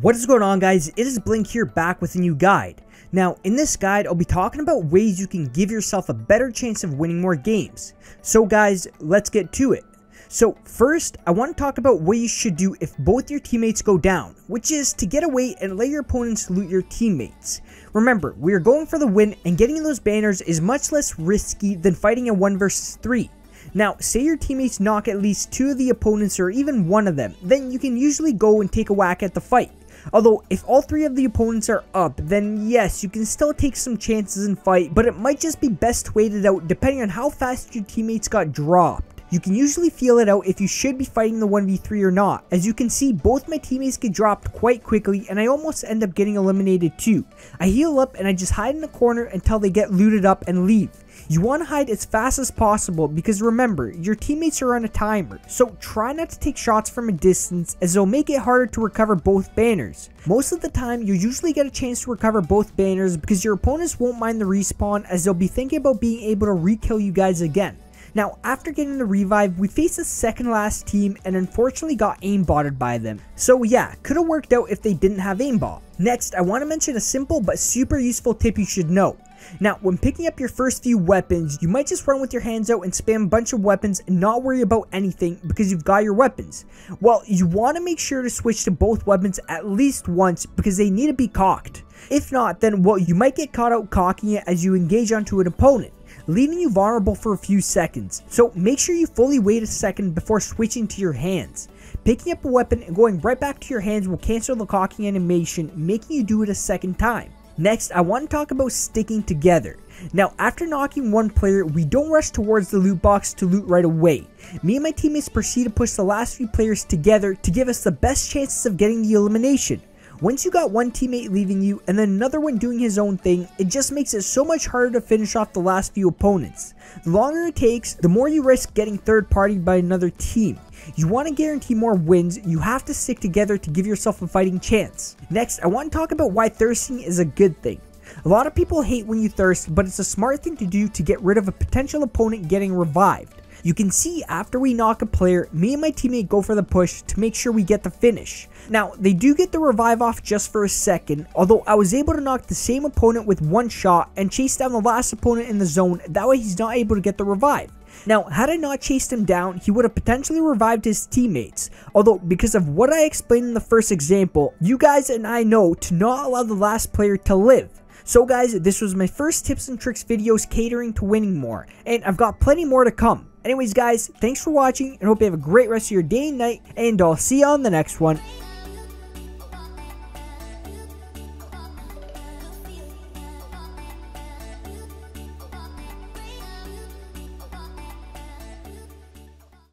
What is going on, guys? It is BenQ here, back with a new guide. Now, in this guide, I'll be talking about ways you can give yourself a better chance of winning more games. So guys, let's get to it. So first, I want to talk about what you should do if both your teammates go down, which is to get away and let your opponents loot your teammates. Remember, we are going for the win, and getting those banners is much less risky than fighting a 1 versus 3. Now, say your teammates knock at least 2 of the opponents or even 1 of them, then you can usually go and take a whack at the fight. Although, if all 3 of the opponents are up, then yes, you can still take some chances and fight, but it might just be best waited out depending on how fast your teammates got dropped. You can usually feel it out if you should be fighting the 1v3 or not. As you can see, both my teammates get dropped quite quickly, and I almost end up getting eliminated too. I heal up and I just hide in a corner until they get looted up and leave. You want to hide as fast as possible because remember, your teammates are on a timer, so try not to take shots from a distance as it'll make it harder to recover both banners. Most of the time, you usually get a chance to recover both banners because your opponents won't mind the respawn as they'll be thinking about being able to re-kill you guys again. Now, after getting the revive, we faced the second last team and unfortunately got aimbotted by them. So yeah, could have worked out if they didn't have aimbot. Next, I want to mention a simple but super useful tip you should know. Now, when picking up your first few weapons, you might just run with your hands out and spam a bunch of weapons and not worry about anything because you've got your weapons. Well, you want to make sure to switch to both weapons at least once because they need to be cocked. If not, then well, you might get caught out cocking it as you engage onto an opponent, leaving you vulnerable for a few seconds. So make sure you fully wait a second before switching to your hands. Picking up a weapon and going right back to your hands will cancel the cocking animation, making you do it a second time. Next, I want to talk about sticking together. Now, after knocking one player, we don't rush towards the loot box to loot right away. Me and my teammates proceed to push the last few players together to give us the best chances of getting the elimination. Once you got one teammate leaving you and then another one doing his own thing, it just makes it so much harder to finish off the last few opponents. The longer it takes, the more you risk getting third-partied by another team. You want to guarantee more wins, you have to stick together to give yourself a fighting chance. Next, I want to talk about why thirsting is a good thing. A lot of people hate when you thirst, but it's a smart thing to do to get rid of a potential opponent getting revived. You can see after we knock a player, me and my teammate go for the push to make sure we get the finish. Now, they do get the revive off just for a second, although I was able to knock the same opponent with one shot and chase down the last opponent in the zone, that way he's not able to get the revive. Now, had I not chased him down, he would have potentially revived his teammates, although because of what I explained in the first example, you guys and I know to not allow the last player to live. So guys, this was my first tips and tricks videos catering to winning more, and I've got plenty more to come. Anyways guys, thanks for watching and hope you have a great rest of your day and night, and I'll see you on the next one.